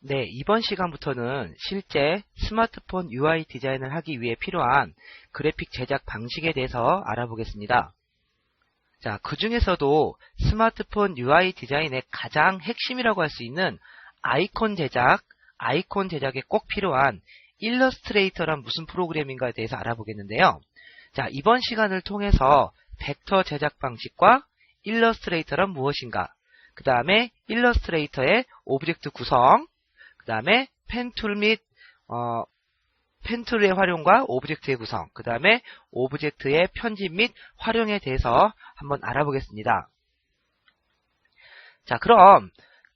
네, 이번 시간부터는 실제 스마트폰 UI 디자인을 하기 위해 필요한 그래픽 제작 방식에 대해서 알아보겠습니다. 자, 그 중에서도 스마트폰 UI 디자인의 가장 핵심이라고 할 수 있는 아이콘 제작에 꼭 필요한 일러스트레이터란 무슨 프로그램인가에 대해서 알아보겠는데요. 자, 이번 시간을 통해서 벡터 제작 방식과 일러스트레이터란 무엇인가, 그 다음에 일러스트레이터의 오브젝트 구성, 그 다음에 펜툴 및 펜툴의 활용과 오브젝트의 구성, 그 다음에 오브젝트의 편집 및 활용에 대해서 한번 알아보겠습니다. 자, 그럼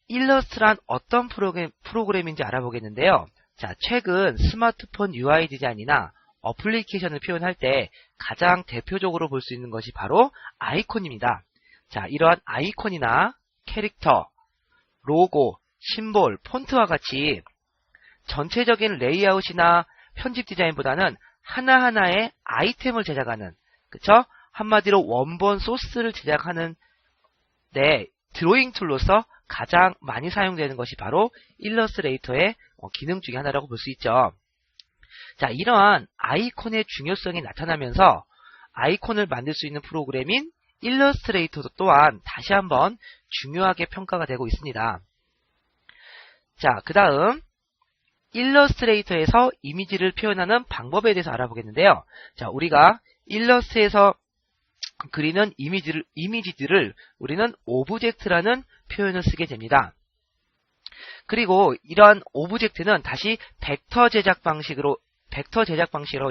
일러스트란 어떤 프로그램인지 알아보겠는데요. 자, 최근 스마트폰 UI 디자인이나 어플리케이션을 표현할 때 가장 대표적으로 볼 수 있는 것이 바로 아이콘입니다. 자, 이러한 아이콘이나 캐릭터, 로고, 심볼, 폰트와 같이 전체적인 레이아웃이나 편집 디자인보다는 하나하나의 아이템을 제작하는, 그쵸? 한마디로 원본 소스를 제작하는 드로잉 툴로서 가장 많이 사용되는 것이 바로 일러스트레이터의 기능 중에 하나라고 볼 수 있죠. 자, 이러한 아이콘의 중요성이 나타나면서 아이콘을 만들 수 있는 프로그램인 일러스트레이터도 또한 다시 한번 중요하게 평가가 되고 있습니다. 자, 그 다음 일러스트레이터에서 이미지를 표현하는 방법에 대해서 알아보겠는데요. 자, 우리가 일러스트에서 그리는 이미지들을 우리는 오브젝트라는 표현을 쓰게 됩니다. 그리고 이러한 오브젝트는 다시 벡터 제작 방식으로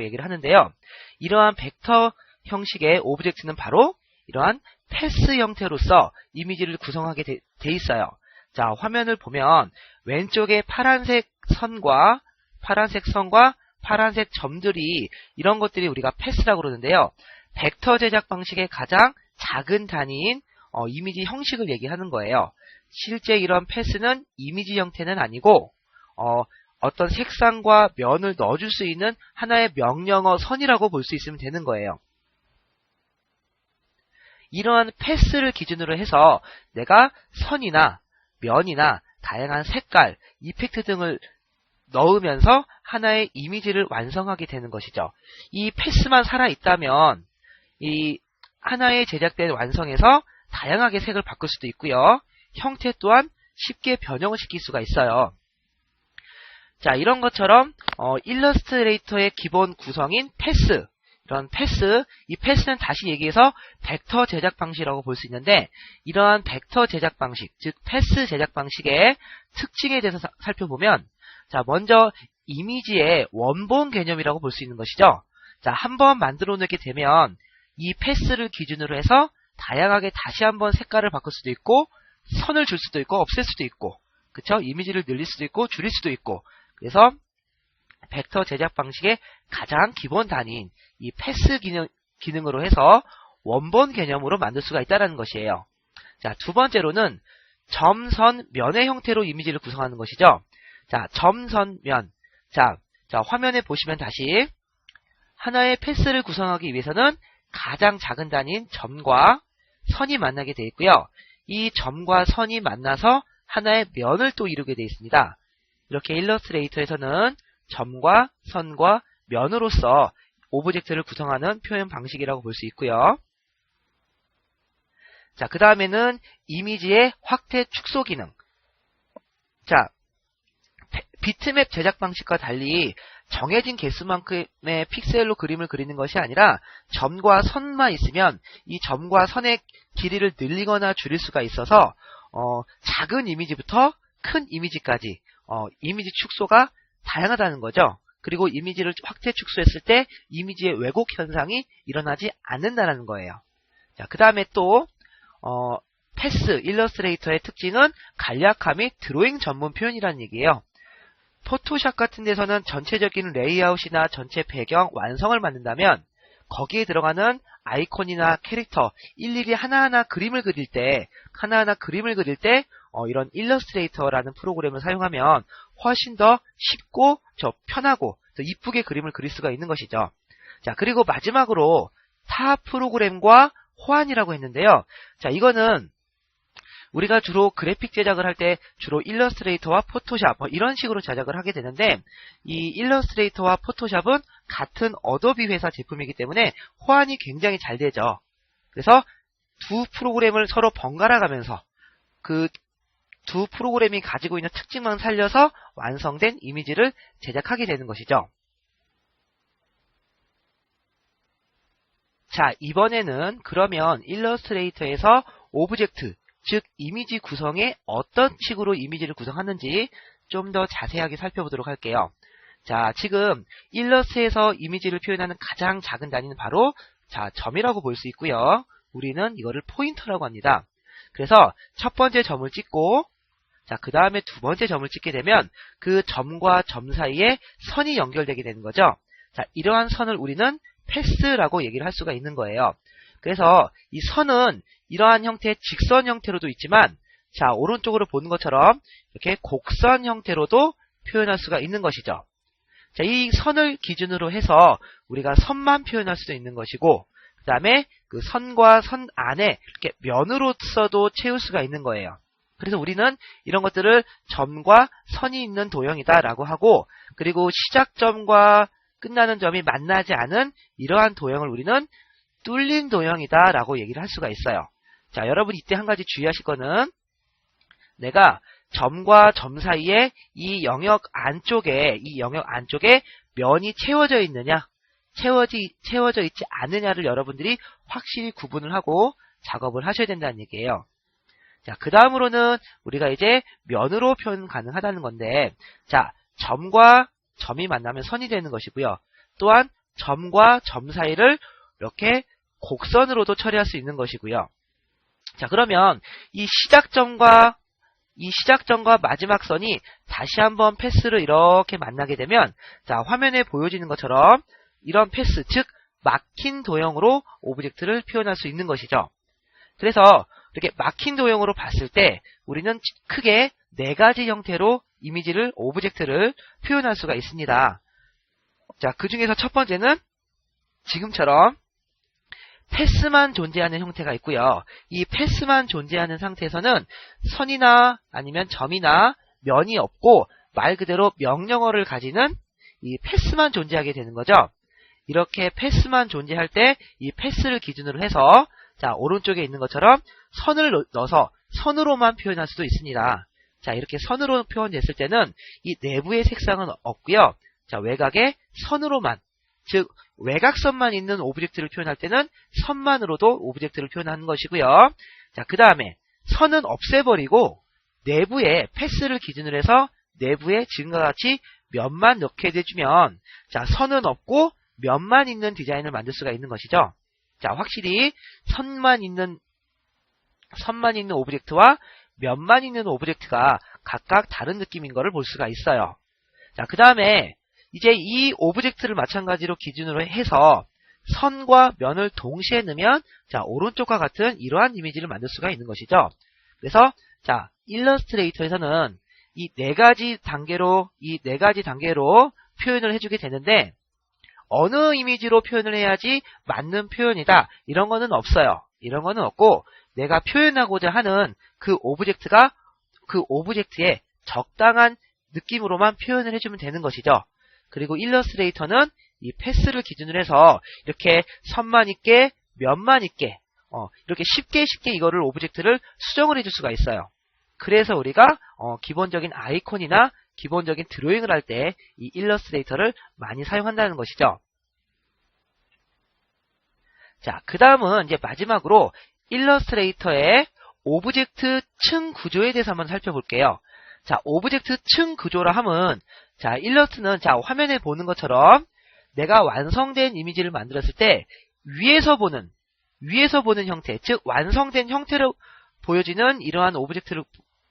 얘기를 하는데요. 이러한 벡터 형식의 오브젝트는 바로 이러한 패스 형태로서 이미지를 구성하게 돼 있어요. 자, 화면을 보면 왼쪽에 파란색 선과 파란색 점들이, 이런 것들이 우리가 패스라고 그러는데요. 벡터 제작 방식의 가장 작은 단위인 이미지 형식을 얘기하는 거예요. 실제 이런 패스는 이미지 형태는 아니고 어떤 색상과 면을 넣어줄 수 있는 하나의 명령어 선이라고 볼 수 있으면 되는 거예요. 이러한 패스를 기준으로 해서 내가 선이나 면이나 다양한 색깔, 이펙트 등을 넣으면서 하나의 이미지를 완성하게 되는 것이죠. 이 패스만 살아있다면 이 하나의 제작된 완성에서 다양하게 색을 바꿀 수도 있고요. 형태 또한 쉽게 변형을 시킬 수가 있어요. 자, 이런 것처럼 일러스트레이터의 기본 구성인 패스, 이 패스는 다시 얘기해서 벡터 제작 방식이라고 볼 수 있는데, 이러한 벡터 제작 방식, 즉 패스 제작 방식의 특징에 대해서 살펴보면, 자, 먼저 이미지의 원본 개념이라고 볼 수 있는 것이죠. 자, 한번 만들어 놓게 되면 이 패스를 기준으로 해서 다양하게 다시 한번 색깔을 바꿀 수도 있고, 선을 줄 수도 있고, 없앨 수도 있고, 그쵸? 이미지를 늘릴 수도 있고, 줄일 수도 있고, 그래서 벡터 제작 방식의 가장 기본 단위인 이 패스 기능으로 해서 원본 개념으로 만들 수가 있다는 것이에요. 자, 두 번째로는 점, 선, 면의 형태로 이미지를 구성하는 것이죠. 자, 점, 선, 면. 자, 화면에 보시면 다시 하나의 패스를 구성하기 위해서는 가장 작은 단위인 점과 선이 만나게 되어 있고요. 이 점과 선이 만나서 하나의 면을 또 이루게 되어 있습니다. 이렇게 일러스트레이터에서는 점과 선과 면으로서 오브젝트를 구성하는 표현 방식이라고 볼 수 있고요. 자, 그 다음에는 이미지의 확대 축소 기능. 자, 비트맵 제작 방식과 달리 정해진 개수만큼의 픽셀로 그림을 그리는 것이 아니라 점과 선만 있으면 이 점과 선의 길이를 늘리거나 줄일 수가 있어서 작은 이미지부터 큰 이미지까지 이미지 축소가 다양하다는 거죠. 그리고 이미지를 확대 축소했을 때 이미지의 왜곡 현상이 일어나지 않는다는 거예요. 자, 그 다음에 또 패스 일러스트레이터의 특징은 간략함 및 드로잉 전문 표현이라는 얘기예요. 포토샵 같은 데서는 전체적인 레이아웃이나 전체 배경 완성을 만든다면 거기에 들어가는 아이콘이나 캐릭터 일일이 하나하나 그림을 그릴 때 이런 일러스트레이터라는 프로그램을 사용하면 훨씬 더 쉽고 편하고 더 이쁘게 그림을 그릴 수가 있는 것이죠. 자, 그리고 마지막으로 타 프로그램과 호환이라고 했는데요. 자, 이거는 우리가 주로 그래픽 제작을 할 때 주로 일러스트레이터와 포토샵 이런 식으로 제작을 하게 되는데, 이 일러스트레이터와 포토샵은 같은 어도비 회사 제품이기 때문에 호환이 굉장히 잘 되죠. 그래서 두 프로그램을 서로 번갈아 가면서 그 두 프로그램이 가지고 있는 특징만 살려서 완성된 이미지를 제작하게 되는 것이죠. 자, 이번에는 그러면 일러스트레이터에서 오브젝트, 즉 이미지 구성에 어떤 식으로 이미지를 구성하는지 좀 더 자세하게 살펴보도록 할게요. 자, 지금 일러스트에서 이미지를 표현하는 가장 작은 단위는 바로 점이라고 볼 수 있고요. 우리는 이거를 포인터라고 합니다. 그래서 첫 번째 점을 찍고, 그 다음에 두 번째 점을 찍게 되면 그 점과 점 사이에 선이 연결되게 되는 거죠. 자, 이러한 선을 우리는 패스라고 얘기를 할 수가 있는 거예요. 그래서 이 선은 이러한 형태의 직선 형태로도 있지만, 자, 오른쪽으로 보는 것처럼 이렇게 곡선 형태로도 표현할 수가 있는 것이죠. 자, 이 선을 기준으로 해서 우리가 선만 표현할 수도 있는 것이고, 그 다음에 그 선과 선 안에 이렇게 면으로서도 채울 수가 있는 거예요. 그래서 우리는 이런 것들을 점과 선이 있는 도형이다라고 하고, 그리고 시작점과 끝나는 점이 만나지 않은 이러한 도형을 우리는 뚫린 도형이다라고 얘기를 할 수가 있어요. 자, 여러분 이때 한 가지 주의하실 거는, 내가 점과 점 사이에 이 영역 안쪽에 면이 채워져 있느냐, 채워져 있지 않느냐를 여러분들이 확실히 구분을 하고 작업을 하셔야 된다는 얘기예요. 자, 그 다음으로는 우리가 이제 면으로 표현 가능하다는 건데, 자, 점과 점이 만나면 선이 되는 것이고요. 또한 점과 점 사이를 이렇게 곡선으로도 처리할 수 있는 것이고요. 자, 그러면 이 시작점과 마지막 선이 다시 한번 패스를 이렇게 만나게 되면, 자, 화면에 보여지는 것처럼 이런 패스, 즉 막힌 도형으로 오브젝트를 표현할 수 있는 것이죠. 그래서 이렇게 막힌 도형으로 봤을 때 우리는 크게 네 가지 형태로 이미지를, 오브젝트를 표현할 수가 있습니다. 자, 그 중에서 첫 번째는 지금처럼 패스만 존재하는 형태가 있고요. 이 패스만 존재하는 상태에서는 선이나 아니면 점이나 면이 없고 말 그대로 명령어를 가지는 이 패스만 존재하게 되는 거죠. 이렇게 패스만 존재할 때 이 패스를 기준으로 해서, 자, 오른쪽에 있는 것처럼 선을 넣어서 선으로만 표현할 수도 있습니다. 자, 이렇게 선으로 표현됐을 때는 이 내부의 색상은 없고요. 자, 외곽에 선으로만, 즉 외곽선만 있는 오브젝트를 표현할 때는 선만으로도 오브젝트를 표현하는 것이고요. 자, 그 다음에 선은 없애버리고 내부에 패스를 기준으로 해서 내부에 지금과 같이 면만 넣게 해주면, 자, 선은 없고 면만 있는 디자인을 만들 수가 있는 것이죠. 자, 확실히 선만 있는 오브젝트와 면만 있는 오브젝트가 각각 다른 느낌인 것을 볼 수가 있어요. 자, 그 다음에 이제 이 오브젝트를 마찬가지로 기준으로 해서 선과 면을 동시에 넣으면, 자, 오른쪽과 같은 이러한 이미지를 만들 수가 있는 것이죠. 그래서 자, 일러스트레이터에서는 이 네 가지 단계로 표현을 해주게 되는데, 어느 이미지로 표현을 해야지 맞는 표현이다, 이런 거는 없어요. 이런 거는 없고, 내가 표현하고자 하는 그 오브젝트가 그 오브젝트의 적당한 느낌으로만 표현을 해주면 되는 것이죠. 그리고 일러스트레이터는 이 패스를 기준으로 해서 이렇게 선만 있게, 면만 있게, 이렇게 쉽게 이거를 오브젝트를 수정을 해줄 수가 있어요. 그래서 우리가 기본적인 아이콘이나 기본적인 드로잉을 할 때 이 일러스트레이터를 많이 사용한다는 것이죠. 자, 그 다음은 이제 마지막으로 일러스트레이터의 오브젝트 층 구조에 대해서 한번 살펴볼게요. 자, 오브젝트 층 구조라 함은, 자, 일러스트는 자, 화면에 보는 것처럼 내가 완성된 이미지를 만들었을 때 위에서 보는 형태, 즉 완성된 형태로 보여지는 이러한 오브젝트를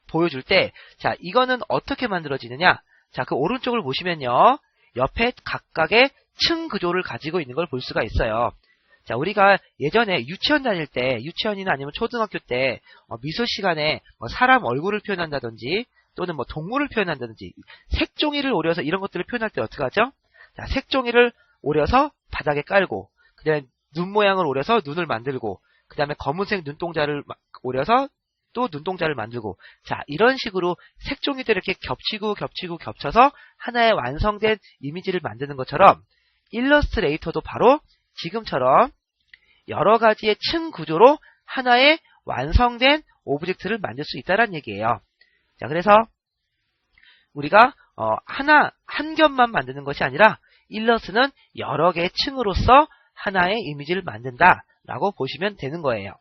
보여줄 때, 자, 이거는 어떻게 만들어지느냐? 자, 그 오른쪽을 보시면요, 옆에 각각의 층 구조를 가지고 있는 걸 볼 수가 있어요. 자, 우리가 예전에 유치원 다닐 때, 유치원이나 아니면 초등학교 때 미술 시간에 사람 얼굴을 표현한다든지 또는 동물을 표현한다든지 색종이를 오려서 이런 것들을 표현할 때 어떻게 하죠? 자, 색종이를 오려서 바닥에 깔고, 그 다음에 눈 모양을 오려서 눈을 만들고, 그 다음에 검은색 눈동자를 오려서 또 눈동자를 만들고, 자, 이런 식으로 색종이들을 이렇게 겹쳐서 하나의 완성된 이미지를 만드는 것처럼 일러스트레이터도 바로 지금처럼 여러 가지의 층 구조로 하나의 완성된 오브젝트를 만들 수 있다는 얘기예요. 자, 그래서 우리가 한 겹만 만드는 것이 아니라 일러스트는 여러 개의 층으로서 하나의 이미지를 만든다라고 보시면 되는 거예요.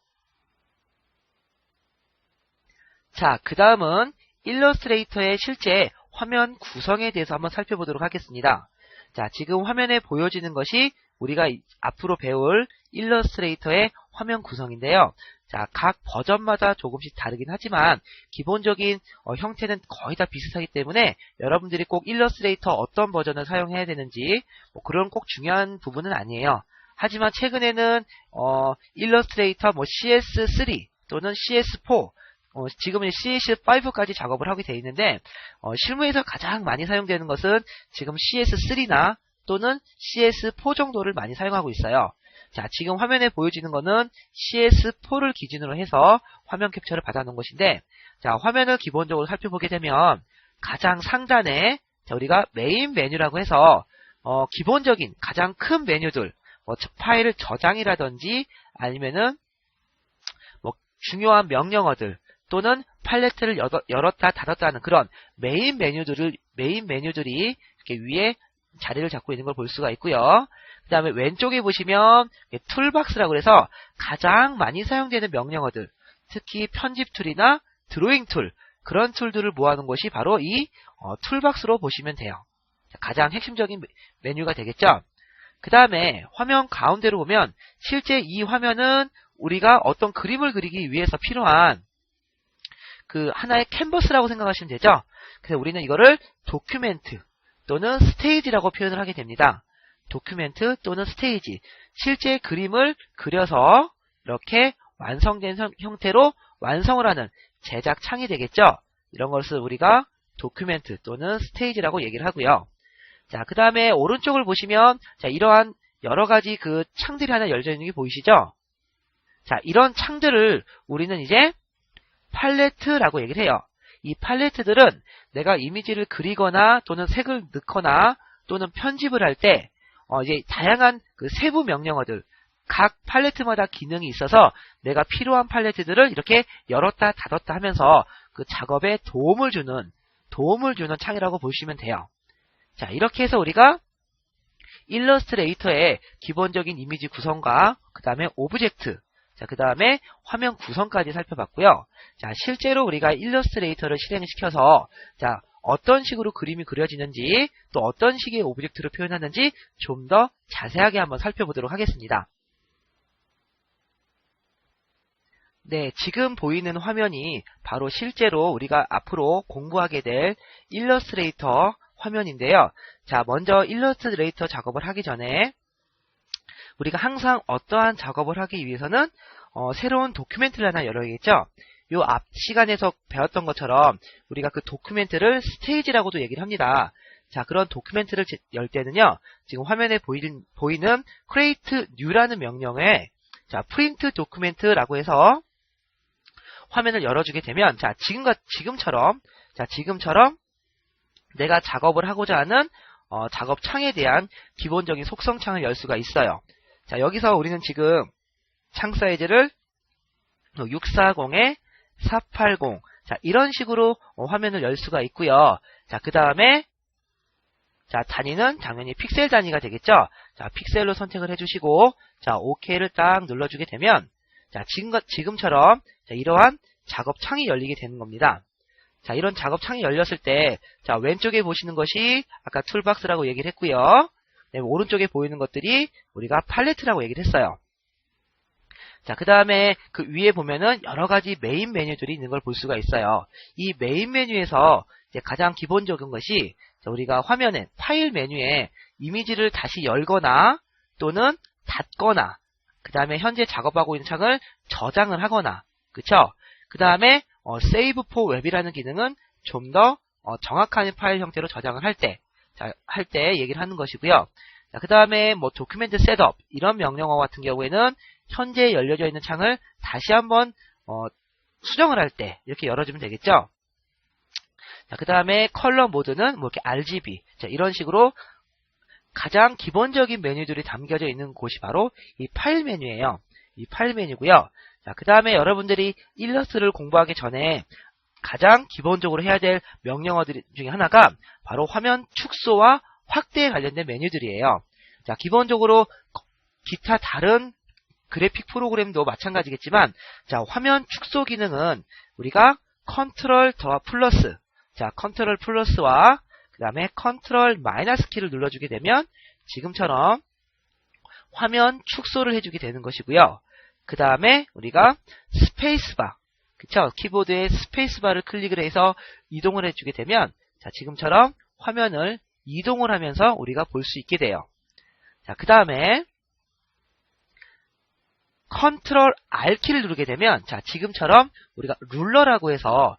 자, 그 다음은 일러스트레이터의 실제 화면 구성에 대해서 한번 살펴보도록 하겠습니다. 자, 지금 화면에 보여지는 것이 우리가 앞으로 배울 일러스트레이터의 화면 구성인데요. 자, 각 버전마다 조금씩 다르긴 하지만 기본적인 형태는 거의 다 비슷하기 때문에 여러분들이 꼭 일러스트레이터 어떤 버전을 사용해야 되는지 뭐 그런 꼭 중요한 부분은 아니에요. 하지만 최근에는 일러스트레이터 뭐 CS3 또는 CS4 지금은 CS5까지 작업을 하게 되어 있는데 실무에서 가장 많이 사용되는 것은 지금 CS3나 또는 CS4 정도를 많이 사용하고 있어요. 자, 지금 화면에 보여지는 거는 CS4를 기준으로 해서 화면 캡처를 받아놓은 것인데, 자, 화면을 기본적으로 살펴보게 되면 가장 상단에 우리가 메인 메뉴라고 해서 기본적인 가장 큰 메뉴들, 뭐 파일을 저장이라든지 아니면은 뭐 중요한 명령어들 또는 팔레트를 열었다 닫았다 하는 그런 메인 메뉴들이 이렇게 위에 자리를 잡고 있는 걸 볼 수가 있고요. 그 다음에 왼쪽에 보시면 툴박스라고 해서 가장 많이 사용되는 명령어들, 특히 편집 툴이나 드로잉 툴, 그런 툴들을 모아놓은 것이 바로 이 툴박스로 보시면 돼요. 가장 핵심적인 메뉴가 되겠죠. 그 다음에 화면 가운데로 보면 실제 이 화면은 우리가 어떤 그림을 그리기 위해서 필요한 그 하나의 캔버스라고 생각하시면 되죠. 그래서 우리는 이거를 도큐멘트 또는 스테이지라고 표현을 하게 됩니다. 도큐멘트 또는 스테이지, 실제 그림을 그려서 이렇게 완성된 형태로 완성을 하는 제작 창이 되겠죠. 이런 것을 우리가 도큐멘트 또는 스테이지라고 얘기를 하고요. 자, 그 다음에 오른쪽을 보시면 자, 이러한 여러 가지 그 창들이 하나 열려 있는 게 보이시죠? 자, 이런 창들을 우리는 이제 팔레트라고 얘기를 해요. 이 팔레트들은 내가 이미지를 그리거나 또는 색을 넣거나 또는 편집을 할 때 이제 다양한 그 세부 명령어들, 각 팔레트마다 기능이 있어서 내가 필요한 팔레트들을 이렇게 열었다 닫았다 하면서 그 작업에 도움을 주는 창이라고 보시면 돼요. 자, 이렇게 해서 우리가 일러스트레이터의 기본적인 이미지 구성과 그 다음에 오브젝트, 자, 그 다음에 화면 구성까지 살펴봤고요. 자, 실제로 우리가 일러스트레이터를 실행시켜서 자, 어떤 식으로 그림이 그려지는지 또 어떤 식의 오브젝트를 표현하는지 좀 더 자세하게 한번 살펴보도록 하겠습니다. 네, 지금 보이는 화면이 바로 실제로 우리가 앞으로 공부하게 될 일러스트레이터 화면인데요. 자, 먼저 일러스트레이터 작업을 하기 전에 우리가 항상 어떠한 작업을 하기 위해서는 새로운 도큐멘트를 하나 열어야겠죠. 요 앞 시간에서 배웠던 것처럼 우리가 그 도큐멘트를 스테이지라고도 얘기를 합니다. 자, 그런 도큐멘트를 열 때는요, 지금 화면에 보이는 create new라는 명령에 자, print document라고 해서 화면을 열어주게 되면 자, 지금처럼 내가 작업을 하고자 하는 작업 창에 대한 기본적인 속성 창을 열 수가 있어요. 자, 여기서 우리는 지금 창 사이즈를 640에 480 자, 이런 식으로 화면을 열 수가 있고요. 자, 그 다음에 자, 단위는 당연히 픽셀 단위가 되겠죠. 자, 픽셀로 선택을 해주시고 자, OK를 딱 눌러주게 되면 자, 지금처럼 자, 이러한 작업 창이 열리게 되는 겁니다. 자, 이런 작업 창이 열렸을 때 자, 왼쪽에 보시는 것이 아까 툴박스라고 얘기를 했고요. 네, 오른쪽에 보이는 것들이 우리가 팔레트라고 얘기를 했어요. 자, 그 다음에 그 위에 보면은 여러 가지 메인 메뉴들이 있는 걸 볼 수가 있어요. 이 메인 메뉴에서 이제 가장 기본적인 것이 자, 우리가 화면에 파일 메뉴에 이미지를 다시 열거나 또는 닫거나 그 다음에 현재 작업하고 있는 창을 저장을 하거나 그쵸? 그 다음에 Save for Web이라는 기능은 좀 더 정확한 파일 형태로 저장을 할 때 얘기를 하는 것이고요. 자, 그 다음에 뭐 도큐멘트 셋업 이런 명령어 같은 경우에는 현재 열려져 있는 창을 다시 한번 수정을 할 때 이렇게 열어주면 되겠죠. 자, 그 다음에 컬러 모드는 뭐 이렇게 RGB. 자, 이런 식으로 가장 기본적인 메뉴들이 담겨져 있는 곳이 바로 이 파일 메뉴예요. 이 파일 메뉴고요. 자, 그 다음에 여러분들이 일러스트를 공부하기 전에 가장 기본적으로 해야 될 명령어들 중에 하나가 바로 화면 축소와 확대에 관련된 메뉴들이에요. 자, 기본적으로 기타 다른 그래픽 프로그램도 마찬가지겠지만, 자, 화면 축소 기능은 우리가 컨트롤 더 플러스, 자, 컨트롤 플러스와 그 다음에 컨트롤 마이너스 키를 눌러주게 되면 지금처럼 화면 축소를 해주게 되는 것이고요. 그 다음에 우리가 스페이스바, 그쵸? 키보드에 스페이스바를 클릭을 해서 이동을 해주게 되면, 자, 지금처럼 화면을 이동을 하면서 우리가 볼 수 있게 돼요. 자, 그 다음에 컨트롤 R키를 누르게 되면, 자, 지금처럼 우리가 룰러라고 해서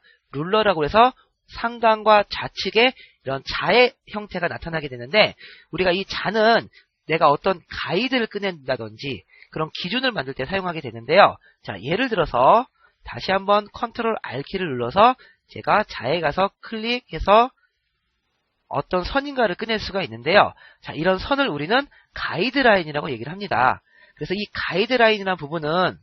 상단과 좌측에 이런 자의 형태가 나타나게 되는데, 우리가 이 자는 내가 어떤 가이드를 꺼낸다든지 그런 기준을 만들 때 사용하게 되는데요. 자, 예를 들어서 다시 한번 컨트롤 R키를 눌러서 제가 자에 가서 클릭해서 어떤 선인가를 꺼낼 수가 있는데요. 자, 이런 선을 우리는 가이드라인이라고 얘기를 합니다. 그래서 이 가이드라인이라는 부분은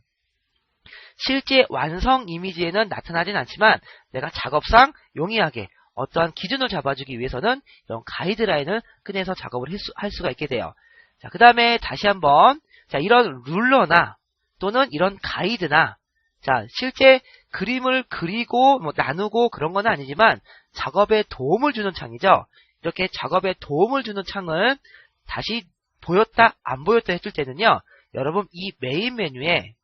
실제 완성 이미지에는 나타나진 않지만 내가 작업상 용이하게 어떠한 기준을 잡아주기 위해서는 이런 가이드라인을 꺼내서 작업을 할 수가 있게 돼요. 자, 그 다음에 다시 한번, 자, 이런 룰러나 또는 이런 가이드나, 자, 실제 그림을 그리고 뭐 나누고 그런 건 아니지만 작업에 도움을 주는 창이죠. 이렇게 작업에 도움을 주는 창을 다시 보였다 안 보였다 했을 때는요, 여러분 이 메인 메뉴에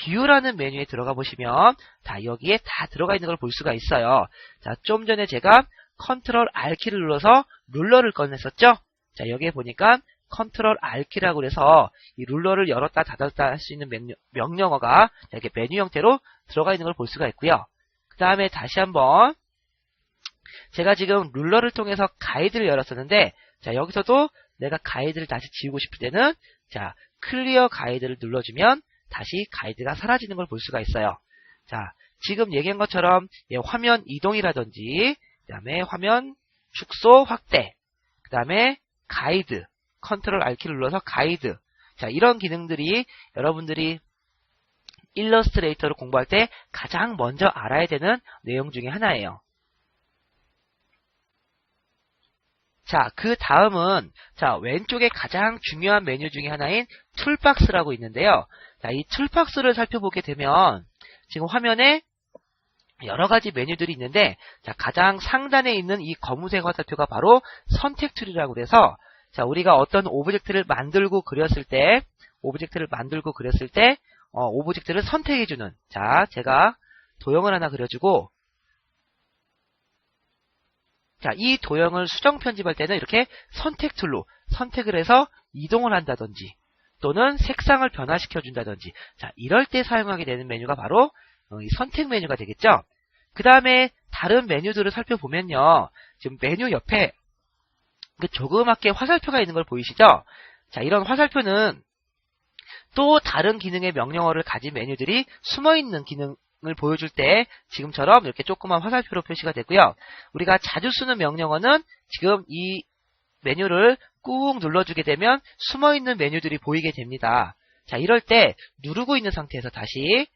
뷰라는 메뉴에 들어가 보시면 다 여기에 다 들어가 있는 걸 볼 수가 있어요. 자, 좀 전에 제가 컨트롤 R키를 눌러서 룰러를 꺼냈었죠. 자, 여기에 보니까 컨트롤 R키라고 해서 이 룰러를 열었다 닫았다 할 수 있는 명령어가 이렇게 메뉴 형태로 들어가 있는 걸 볼 수가 있고요. 그 다음에 다시 한번 제가 지금 룰러를 통해서 가이드를 열었었는데, 자, 여기서도 내가 가이드를 다시 지우고 싶을 때는, 자, 클리어 가이드를 눌러주면 다시 가이드가 사라지는 걸 볼 수가 있어요. 자, 지금 얘기한 것처럼 화면 이동이라든지, 그 다음에 화면 축소, 확대, 그 다음에 가이드, 컨트롤 R키를 눌러서 가이드. 자, 이런 기능들이 여러분들이 일러스트레이터를 공부할 때 가장 먼저 알아야 되는 내용 중에 하나예요. 자, 그 다음은, 자, 왼쪽에 가장 중요한 메뉴 중에 하나인 툴박스라고 있는데요. 자, 이 툴박스를 살펴보게 되면, 지금 화면에 여러 가지 메뉴들이 있는데, 자, 가장 상단에 있는 이 검은색 화살표가 바로 선택 툴이라고 해서, 자, 우리가 어떤 오브젝트를 만들고 그렸을 때, 오브젝트를 선택해주는, 자, 제가 도형을 하나 그려주고, 자, 이 도형을 수정 편집할 때는 이렇게 선택 툴로 선택을 해서 이동을 한다든지 또는 색상을 변화시켜 준다든지, 자, 이럴 때 사용하게 되는 메뉴가 바로 이 선택 메뉴가 되겠죠. 그 다음에 다른 메뉴들을 살펴보면요, 지금 메뉴 옆에 그 조그맣게 화살표가 있는 걸 보이시죠? 자, 이런 화살표는 또 다른 기능의 명령어를 가진 메뉴들이 숨어있는 기능을 보여줄 때 지금처럼 이렇게 조그만 화살표로 표시가 되고요. 우리가 자주 쓰는 명령어는 지금 이 메뉴를 꾹 눌러주게 되면 숨어있는 메뉴들이 보이게 됩니다. 자, 이럴 때 누르고 있는 상태에서 다시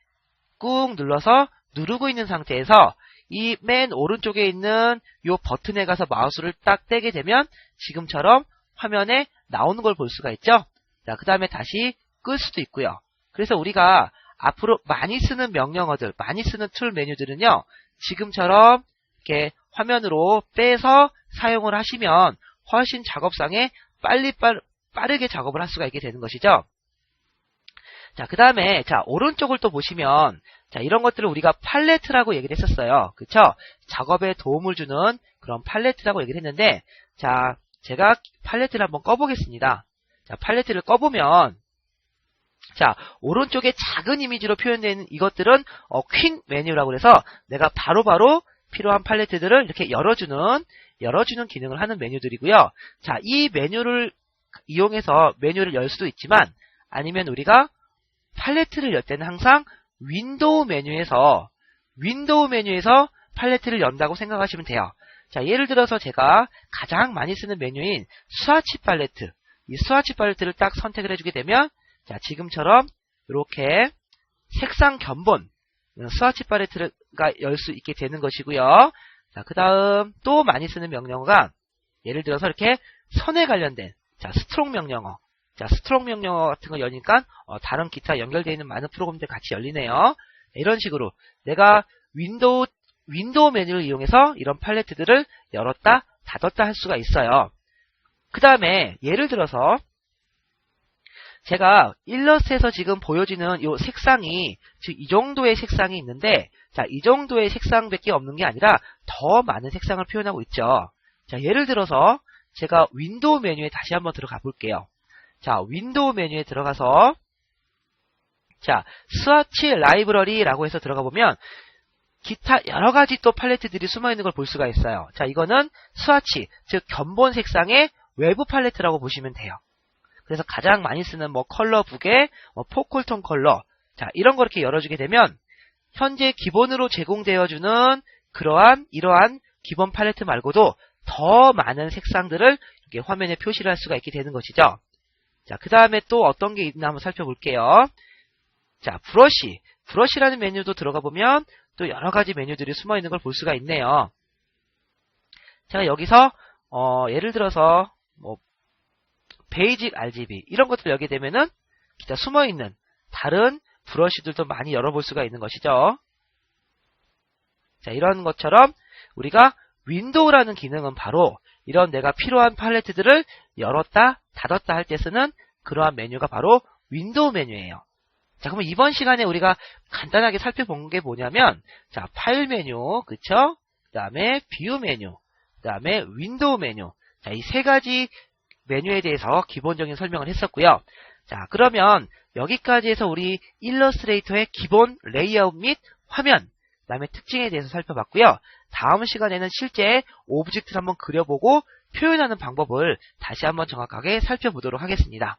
꾹 눌러서 누르고 있는 상태에서 이 맨 오른쪽에 있는 이 버튼에 가서 마우스를 딱 떼게 되면 지금처럼 화면에 나오는 걸 볼 수가 있죠. 자, 그 다음에 다시 끌 수도 있고요. 그래서 우리가 앞으로 많이 쓰는 명령어들, 많이 쓰는 툴 메뉴들은요, 지금처럼 이렇게 화면으로 빼서 사용을 하시면 훨씬 작업상에 빠르게 작업을 할 수가 있게 되는 것이죠. 자, 그 다음에, 자, 오른쪽을 또 보시면, 자, 이런 것들을 우리가 팔레트라고 얘기를 했었어요. 그쵸? 작업에 도움을 주는 그런 팔레트라고 얘기를 했는데, 자, 제가 팔레트를 한번 꺼보겠습니다. 자, 팔레트를 꺼보면, 자, 오른쪽에 작은 이미지로 표현되는 이것들은 퀸 메뉴라고 해서 내가 바로바로 필요한 팔레트들을 이렇게 열어주는 기능을 하는 메뉴들이고요. 자, 이 메뉴를 이용해서 메뉴를 열 수도 있지만, 아니면 우리가 팔레트를 열 때는 항상 윈도우 메뉴에서 윈도우 메뉴에서 팔레트를 연다고 생각하시면 돼요. 자, 예를 들어서 제가 가장 많이 쓰는 메뉴인 스와치 팔레트, 이 스와치 팔레트를 딱 선택을 해주게 되면, 자, 지금처럼 이렇게 색상 견본 스와치 팔레트가 열 수 있게 되는 것이고요. 자, 그 다음 또 많이 쓰는 명령어가 예를 들어서 이렇게 선에 관련된 스트롱 명령어, 스트롱 명령어 같은 거 여니까 다른 기타 연결되어 있는 많은 프로그램들 같이 열리네요. 이런 식으로 내가 윈도우 메뉴를 이용해서 이런 팔레트들을 열었다 닫았다 할 수가 있어요. 그 다음에 예를 들어서 제가 일러스트에서 지금 보여지는 이 색상이 즉 이 정도의 색상이 있는데, 자, 이 정도의 색상밖에 없는 게 아니라 더 많은 색상을 표현하고 있죠. 자, 예를 들어서 제가 윈도우 메뉴에 다시 한번 들어가 볼게요. 자, 윈도우 메뉴에 들어가서 자, 스와치 라이브러리라고 해서 들어가 보면 기타 여러 가지 또 팔레트들이 숨어 있는 걸 볼 수가 있어요. 자, 이거는 스와치, 즉 견본 색상의 외부 팔레트라고 보시면 돼요. 그래서 가장 많이 쓰는 컬러 부계, 포컬톤 컬러, 자, 이런 거 이렇게 열어주게 되면 현재 기본으로 제공되어주는 이러한 기본 팔레트 말고도 더 많은 색상들을 이렇게 화면에 표시를 할 수가 있게 되는 것이죠. 자, 그 다음에 또 어떤 게 있나 한번 살펴볼게요. 자, 브러쉬라는 메뉴도 들어가 보면 또 여러 가지 메뉴들이 숨어 있는 걸 볼 수가 있네요. 제가 여기서 예를 들어서 베이직 RGB 이런 것들 여기 되면은 기타 숨어 있는 다른 브러쉬들도 많이 열어볼 수가 있는 것이죠. 자, 이런 것처럼 우리가 윈도우라는 기능은 바로 이런 내가 필요한 팔레트들을 열었다 닫았다 할 때 쓰는 그러한 메뉴가 바로 윈도우 메뉴예요. 자, 그러면 이번 시간에 우리가 간단하게 살펴본 게 뭐냐면, 자, 파일 메뉴, 그쵸? 그 다음에 뷰 메뉴, 그 다음에 윈도우 메뉴. 자, 이 세 가지 메뉴에 대해서 기본적인 설명을 했었고요. 자, 그러면 여기까지 해서 우리 일러스트레이터의 기본 레이아웃 및 화면, 그 다음에 특징에 대해서 살펴봤고요. 다음 시간에는 실제 오브젝트를 한번 그려보고 표현하는 방법을 다시 한번 정확하게 살펴보도록 하겠습니다.